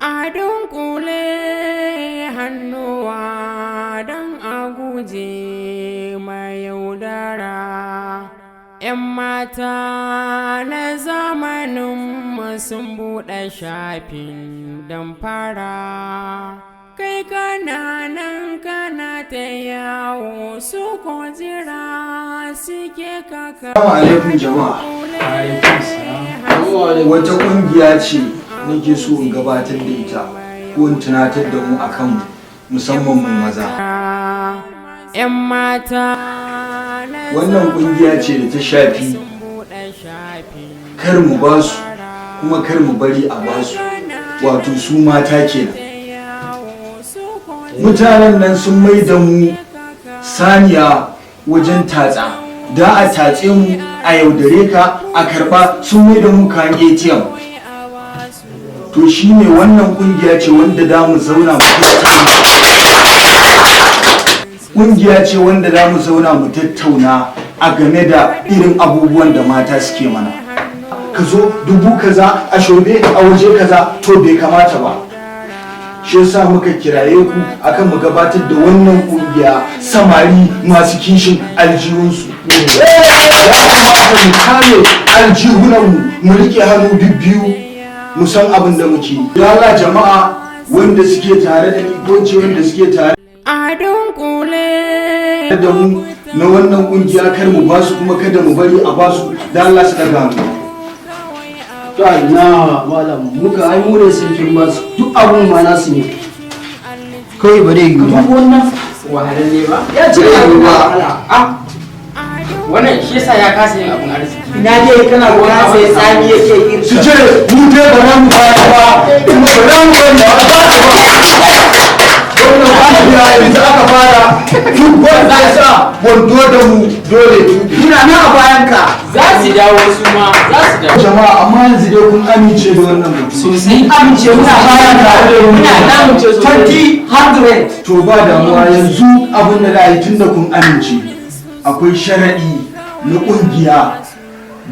A dunkule hannuwa don a guje mai yaudara. 'Yan mata na zamanin sun buɗe shafin don fara. Kai kana nan kana ta yawo su ko jira suke kaka. Assalamu alaikum jama'a. Wata ƙungiya ce nake so in gabatar da ita ko in tunatar da mu akan musamman mu maza. 'Yan mata wannan ƙungiya ce da ta shafi kar mu ba su kuma kar mu bari a ba su, wato su mata kenan. Mutanen nan sun mai da mu saniya wajen tatsa, da a tatse mu a yaudare ka a karba, sun mai da mu kan ATM. To shine wannan kungiya ce wanda da mu zauna mu kungiya ce wanda za mu zauna mu tattauna a game da irin abubuwan da mata suke mana. Ka zo dubu kaza a shobe a waje kaza, to bai kamata ba. Shi yasa muka kiraye ku akan mu gabatar da wannan kungiya samari masu kishin aljihunsu. Ya kamata mu kame aljihunanmu, mu rike hannu biyu mu san abin da muke yi. Ya Allah jama'a wanda suke tare da ni ko ce wanda suke tare a dunkule da mu na wannan kungiya, kar mu basu kuma kada mu bari a basu, da Allah su daga mu. na malam muka ai mu ne sun firma duk abun ma nasu ne kawai ba dai yi ba wannan wahalalle ba ya ce ba wannan shi yasa ya kasa yin abun arziki. ina dai kana gona sai tsami yake yin Su ce mu dai ba za mu bayar ba, kuma ba za mu bari a basu ba. Wannan kungiya yanzu aka fara duk wanda ya sa wando da mu dole ina na a bayan ka Za su dawo su ma za su dawo. jama'a, amma yanzu dai kun amince da wannan mutum. Sosai. amince muna bayan ka Muna amince sosai. 20 To ba damuwa, yanzu abin da za a yi tun da kun amince, akwai sharaɗi na ƙungiya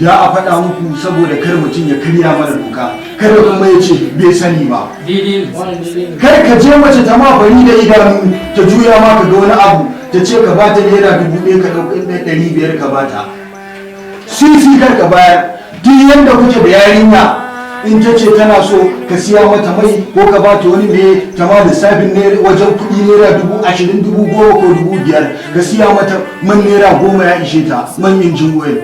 da a faɗa muku saboda kar mutum ya karya mana doka, kada kuma ya ce bai sani ba. Daidai ne. Kar ka je mace ta ma bari da idanu ta juya ma ka ga wani abu ta ce ka bata naira 1000 ka ɗauki 500 ka bata. Sisi kar ka bayar, duk yanda kuke da yarinya in ta ce tana so ka siya mata mai ko ka bata wani mai ta ma lissafin ne wajen kuɗi naira 20,000, 10,000 ko 5,000 ka siya mata man naira 10 ya ishe ta, man injin oil.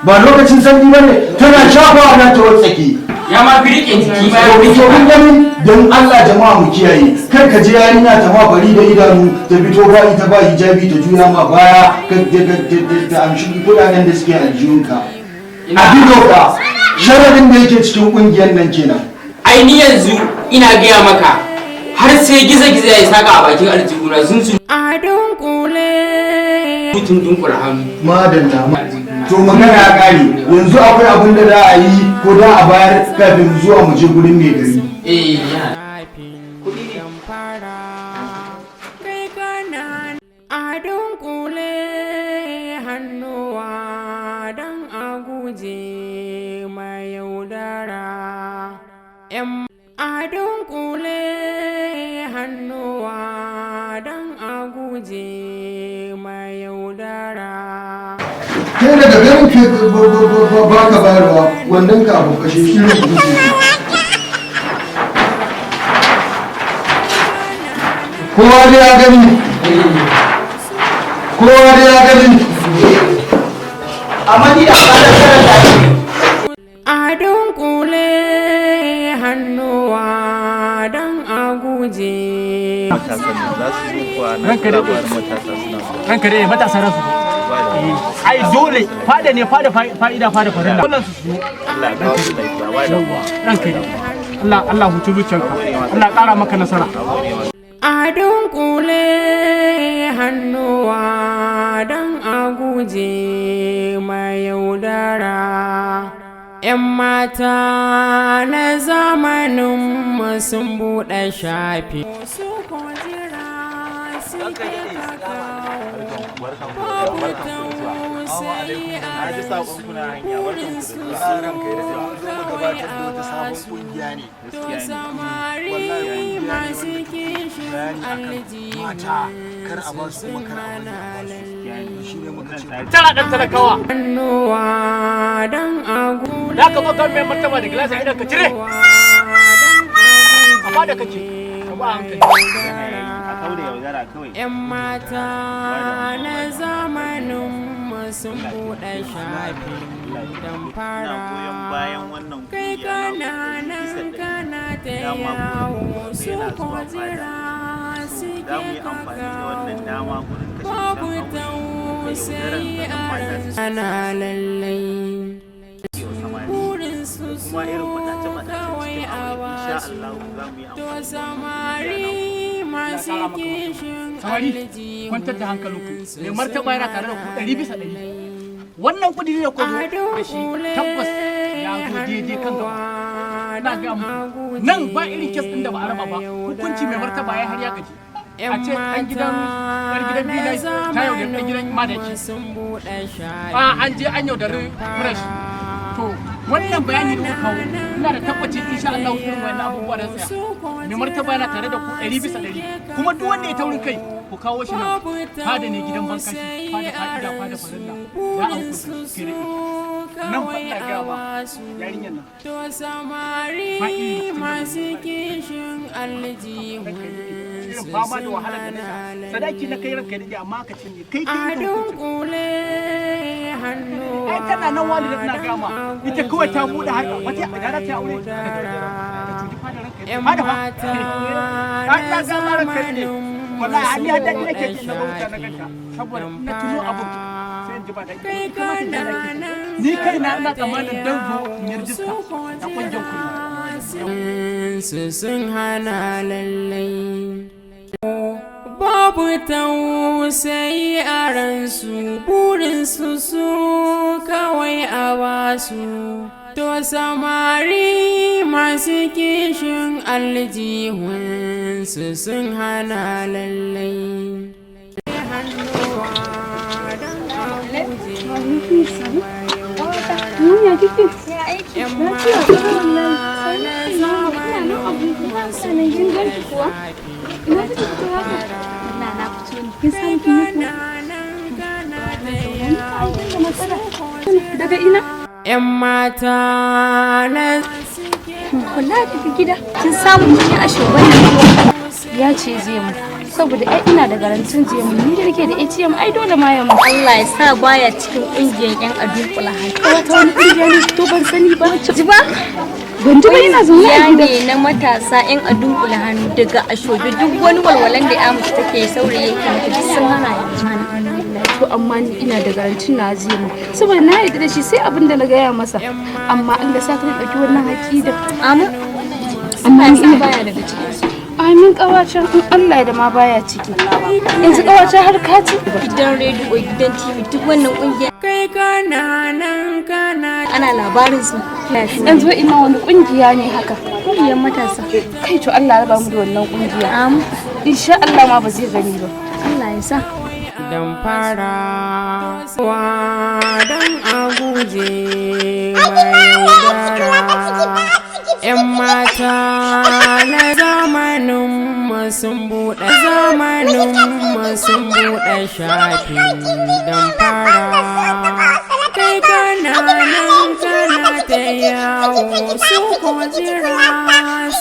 Ba lokacin sanyi ba ne, tana shafawa na ta watsake. Ya ma fi riƙe jiki ba ya fi Kun gani don Allah jama'a mu kiyaye, kar ka je yarinya ta ma bari da idanu ta fito ba ita ba hijabi ta juya ma baya ta amshi kuɗaɗen da suke aljihunka. A doka sharadin da yake cikin ƙungiyar nan kenan. ai ni yanzu ina gaya maka har sai giza-giza ya saka a bakin aljihuna sun a dunkule mutum dunkula hannu. Madalla. To magana ya ƙare, yanzu akwai abin da za a yi ko da a bayar kafin zuwa mu je gurin mai gari. Yana. don fara. Kai kana a dunkule hannuwa don a guje mai yaudara. 'Yan a dunkule hannuwa don a guje mai yaudara. Kai daga ganin ke ba ka bayarwa wannan ka abu kashe shi ne kowa da ya gani, kowa da ya gani. amma ni da fara karanta shi A dunkule hannuwa don a guje. ranka dai matasa rasu ai dole fada ne fada fa'ida fada farilla wannan su ranka dai Allah hutu zuciyanka Allah ƙara maka nasara A dunkule hannuwa don a guje mai yaudara. 'Yan mata na zamanin sun buɗe shafi. Su ko jira Tara ɗan talakawa. hannuwa don agu Da ka zo kan mai martaba da gilasa idan ka cire. Amma da kake, ka ba hankali. ‘Yan mata na zamanin sun buɗe shafin don fara kai kana nan kana ta yawo su ko jira suke kakawo babu tausayi a ana lallai burin su kawai a wasu to samari masu kishin Samari, kwantar da hankalinku. Mai martaba yana tare da ku 100%. Wannan kudi da ku zo da shi tabbas ya zo daidai kan gaba. Na ga muku. Nan ba irin kes ɗin da ba a raba ba. Hukunci mai martaba ya har ya gaji. A ce ɗan gidan Bilal ta yaudari ɗan gidan Madaki. An je an yaudari Fresh. To, wannan bayani da kuka kawo, ina da tabbacin insha Allah irin wannan abubuwa da tsaya. Mai martaba yana tare da ku 100%. Kuma duk wanda ya taurin kai, ku kawo shi nan. Fada ne gidan bankashi, fada fa'ida, fada farilla. Ya an kusa kire. Nan fa ina gaya ba yarinyar nan. to samari masu kishin aljihu Irin fama da wahalar da nake. Sadaki na kai ranka ne amma ka cinye. Kai a kai dunkule hannu ai tana nan wani da tana gama ita kawai ta bude har wata da ta aure ‘yan mata na zamanin wallahi hali hadda ina ke cin na bauta na ganta saboda na tuno abu sai in ji ba dai kai kana nan ni kai na ina tsammanin dan zo in yarjista da kungiyar kullum su sun hana lallai babu tausayi a ransu burinsu su kawai a basu to samari masu kishin aljihunsu sun hana lallai Daga ina? ‘Yan mata na Wallahi daga gida. Kin samu kin yi ashe wannan ya ce zai mu. Saboda ai ina da garantin zai mu. Ni da nake da ATM ai dole ma ya mu. Allah ya sa baya cikin kungiyar ƴan adunkula hai. Wata wani kungiya ne to ban sani ba. Ji ba? Ban ji ba ina zaune a gida. Ne na matasa ƴan adunkula hannu daga ashobi duk wani walwalan da ya mutu take saurayi yake duk sun hana ya. To amma ni ina da garantin na zai mu saboda na yarda da shi sai abin da na gaya masa amma Allah sa ka dauki wannan haƙi da amma ni ina baya daga cikin su amin kawacin in Allah da ma baya ciki yanzu kawacin har ka ci gidan rediyo gidan TV duk wannan kungiya kai kana nan kana ana labarin su yanzu ina wani kungiya ne haka kungiyar matasa kai to Allah ya raba mu da wannan kungiya amin insha Allah ma ba zai gani ba Allah ya sa don fara don a guje mai yaudara ‘yan mata na zamanin sun buɗe shafin don fara kai kana nan kana ta yawo su ko jira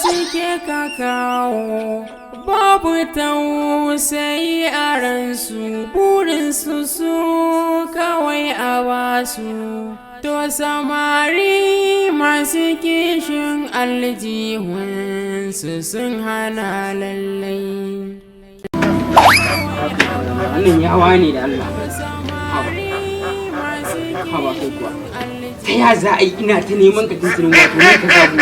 suke kakawo babu tausayi a ransu burinsu su kawai a basu to samari masu kishin aljihunsu sun hana lallai wannan yawa ne da Allah haba kai kuwa ta ya za a yi ina ta neman ka tuntunin wato ne ka zabu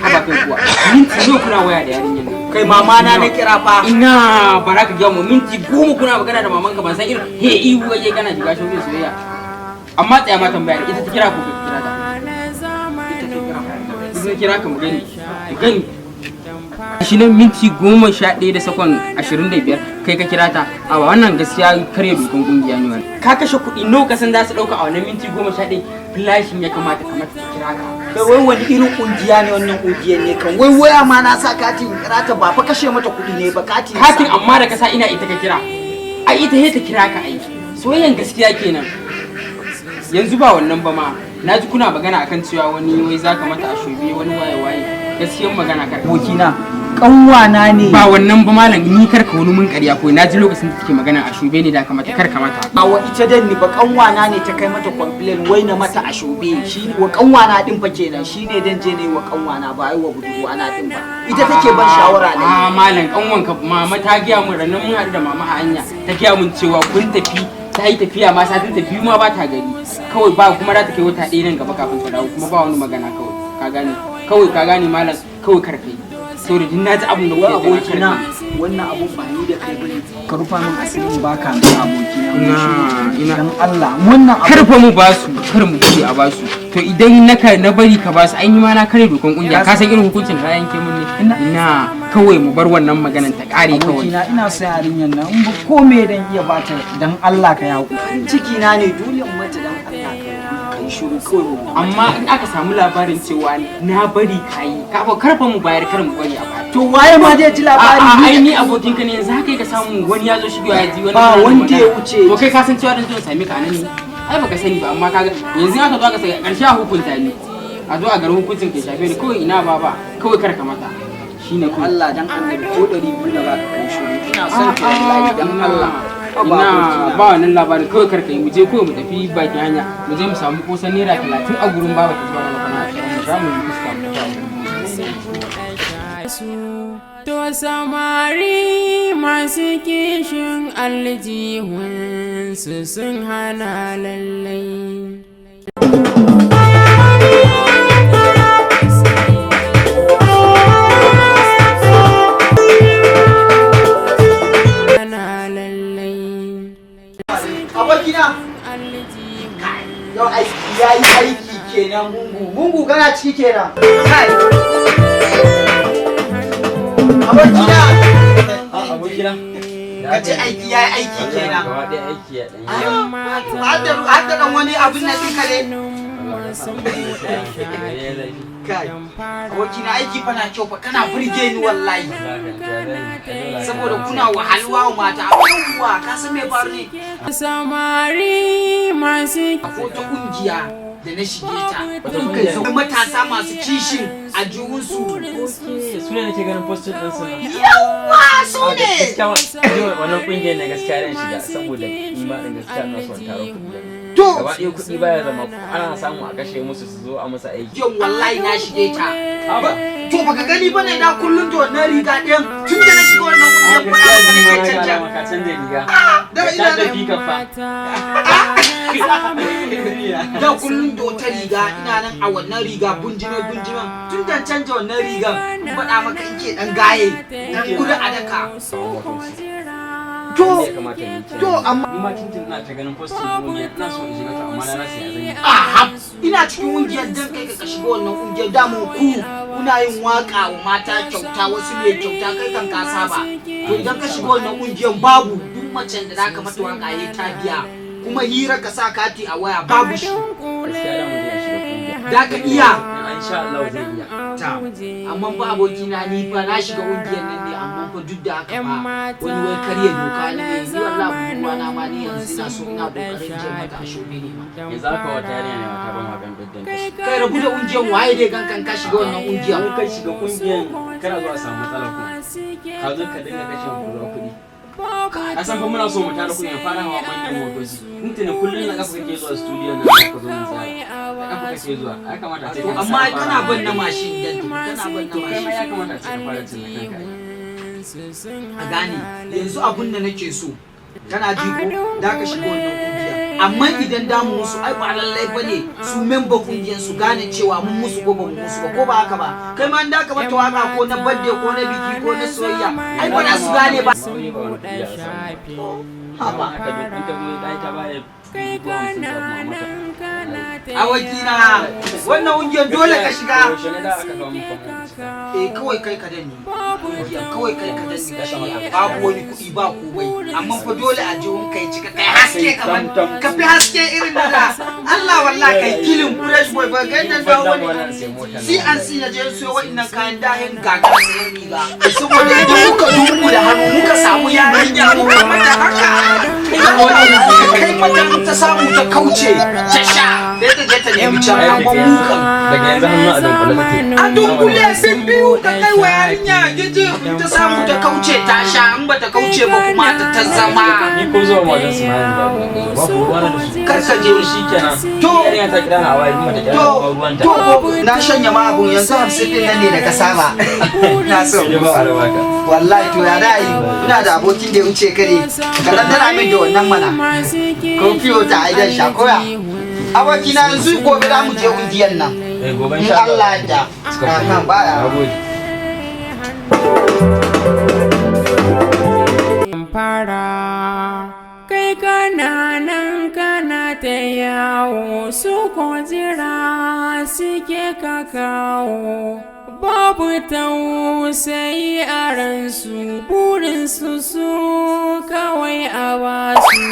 haba kai kuwa minti ne kuna waya da yarinyar nan kai mama na kira fa ina bara ka gaya mu minti 10 kuna magana da mamanka ban san irin he ihu kake kana shiga shaukin soyayya amma tsaya ma tambaya ita ta kira ko ka kira ta ita kira ka mu gani shi ne minti 11 da sakon 25 kai ka kira ta a wannan gaskiya kare dokan kungiya ne wannan ka kashe kuɗi nawa ka san za su dauka a wannan minti 11 flashin ya kamata ka kira ka kai wai wani irin kungiya ne wannan kungiyar ne kan wai waya ma na sa katin kira ta ba fa kashe mata kuɗi ne ba katin amma da ka sa ina ita ka kira ai ita he ta kira ka ai soyayyan gaskiya kenan yanzu ba wannan ba ma naji kuna magana akan cewa wani wai zaka mata ashobe wani waye gaskiyar magana kar abokina kanwana ne ba wannan ba malam ni karka wani mun ƙarya ko naji lokacin da take magana ashobe ne da ka mata karka mata wa ita dan ni ba kanwana ne ta kai mata complain wai na mata ashobe shi wa kanwana din fa kenan shine dan je ne wa kanwana ba ai wa budurwa na din ba ita take ban shawara ne malam kanwanka mama ta giya mun ranan mun haɗu da mama a hanya ta giya mun cewa kun tafi ta yi tafiya ma satin tafi ma ba ta gari kawai ba kuma za ta kai wata ɗaya nan gaba kafin ta dawo kuma ba wani magana kawai ka gane malam kawai karkai saboda din naji abun da wai abokina wannan abun ba ni da kai bane ka rufa min asirin baka min abokina ina dan Allah wannan karfa mu basu kar mu ce a basu to idan na bari ka basu an yi ma na kare dokan kungiya ka san irin hukuncin da yanke mun ne ina kawai mu bar wannan maganan ta kare kawai ina son yarinyan nan in ba ko me dan iya bata dan Allah ka yawo ciki na ne dole in mata dan Allah kai shiru kawai amma in aka samu labarin cewa na bari kai karfa mu bayar kar mu bari a baya to waye ma zai ji labari ai ni abokin ka ne yanzu haka ka samu wani ya zo shigo ya ji wani ba wanda ya wuce to kai ka san cewa dan zo same ka anan ne ai baka sani ba amma kaga yanzu aka zo aka sai karshe a hukunta ni a zo a garin hukuncin ke shafe ni kawai ina baba kawai kar ka mata shine ko Allah dan annabi ko 200 da baka kai shiru ina son ka wallahi dan Allah ina ba wannan labarin kawai kar ka yi mu je kawai mu tafi bakin hanya mu je mu samu kosan naira 30 a gurin baba ta zuwa kana mu sha mu fuska To samari masu kishin aljihunsu sun hana lallai. Abokina yau aiki ya yi aiki kenan mungu kana ciki kenan kai abokina ka ce aiki ya yi aiki kenan har da dan wani abin na ɗinka ne kai abokina aiki fa na kyau fa kana burge ni wallahi saboda kuna wahalwa wa mata abubuwa ka san me faru ne samari masu ko ta kungiya da na shige ta kai zo matasa masu kishin a juhunsu su ne nake ganin postin din su yawa su ne wannan kungiyar na gaskiya ran shiga saboda ni ma din gaskiya na son taro kuɗi to gaba ɗaya kuɗi baya zama ana samu a kashe musu su zo a musu aiki yau wallahi na shige ta to baka gani bane na kullun da wannan riga ɗin tun da na shiga wannan kungiyar ba na canja maka canja riga da ina da fika fa da kullun da wata riga ina nan a wannan riga bunjime tun da canja wannan rigan faɗa maka in ke dan gaye dan kudu a daka to amma ni ma tintin ina ta ganin postin kungiyar ina so in shiga ta amma na rasa ya zan aha ina cikin kungiyar dan kai ka shiga wannan kungiyar da mu kuna yin waka wa mata kyauta wasu ne kyauta kai kan ka saba to idan ka shiga wannan kungiyar babu duk macen da zaka mata waka yayi ta biya kuma hira ka sa kati a waya babu shi da ka iya insha Allah zai iya amma ba abokina ni fa na shiga kungiyar nan ne amma fa duk da haka ba wani wai karya doka ne ni wallahi buwa na ma ni yanzu ina so ina kokarin je mata ashobe ne ma yanzu haka wata yarinya ne mata ban magan daddan kai rabu da kungiyar waye dai gankan ka shiga wannan kungiyar mun kai shiga kungiyar kana zuwa samu matsala ku ka zo ka dinga kashe kuɗi a san fa muna so mu tara kuɗi ya fara hawa manyan motoci mutane kullum na kafa kake zuwa studio na ka zo mu tsaya da kafa kake zuwa ya kamata a ce to amma kana ban na mashin dan kana ban na kai ma mashin ya kamata a ce ka fara cin kanka a gane yanzu abun da nake so kana ji ko da ka shiga wannan kungiya amma idan da mu musu ai ba lallai bane su member kungiyar su gane cewa mun musu ko ba mu musu ba ko ba haka ba kai ma da ka mata waka ko na birthday ko na biki ko na soyayya ai ba za su gane ba haba aka duk ta mai dai ta baya Awakina wannan ƙungiyar dole ka shiga. Yaushe ne da aka kawo muku wannan? Kawai kai ka dani. Kawai kai ka dani ka shiga. Babu wani kuɗi ba komai. Amma fa dole a ji kai cika kai haske kaman ka fi haske irin da da. Allah wallahi kai kilin fresh boy ba ga nan da wani. CNC na je so wa'annan kayan dahin gaga sai ni ba. Saboda idan muka dubu da hannu muka samu yarinya muka mata haka. Kai mata ta samu ta kauce ta sha. Da ta je ta nemi can an mukan. Daga yanzu hannu a dunkule take. A dunkule sun biyu ka kai wa yarinya gije ta samu ta kauce ta sha in ba ta kauce ba kuma ta zama. Ni ko zuwa wajen su ma yanzu ba ku ruwa da su. Kar ka je Shi kenan. To Yarinya ta kira na waya kuma ta kira ruwanta. to na shanya ma abun yanzu 50 din nan ne daga saba. Na so Sai ba a waka. wallahi to ya da yi ina da abokin da ya wuce kare ka dan tana min da wannan mana ko fiyo ta aidan sha koya abokina yanzu gobe za mu je undiyan nan Gobe in insha Allah ya da baya Nagode. fara kai kananan kana ta yawo su ko jira suke ka kawo babu tausayi a ransu burinsu su kawai a basu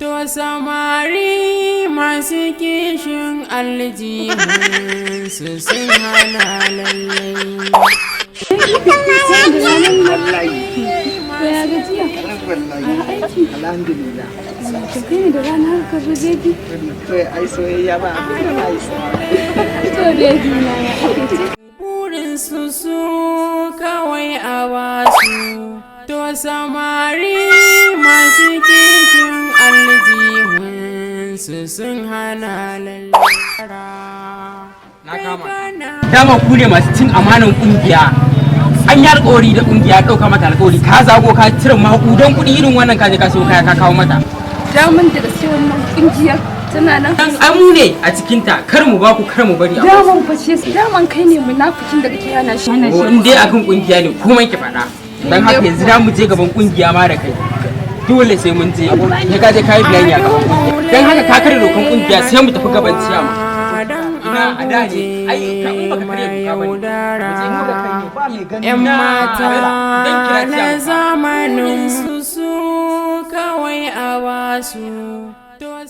to samari masu kishin aljihun su sun hana lallai Ya gajiya? alhamdulillah To kai ne da rana har ka zo jeji? to ai soyayya ba abin da ai To jeji na ya ake ce? burinsu su kawai a basu to samari masu kishin aljihun su sun hana lallara Na kama. Dama ku ne masu cin amanan kungiya. An yi alƙawari da kungiya ɗauka mata alƙawari ka zago ka cire maƙudan kuɗi irin wannan ka je ka siyo kaya ka kawo mata. Daman da gaske wannan kungiyar tana nan. Dan amu ne a cikinta kar mu ba ku kar mu bari a wasu. Daman face su daman kai ne munafikin da kake hana shi. In dai akan kungiya ne komai ki faɗa. Dan haka yanzu za mu je gaban kungiya ma da kai. Dole sai mun je. Ya ka je kai biyayya gaban kungiya. Dan haka ka kare dokan kungiya sai mu tafi gaban ciyama. Ina a da ne ai ka in baka kare doka bane. Mu je mu da kai ne ba mai gani. ‘Yan mata Dan kira na ciyama. zamanin su kawai a basu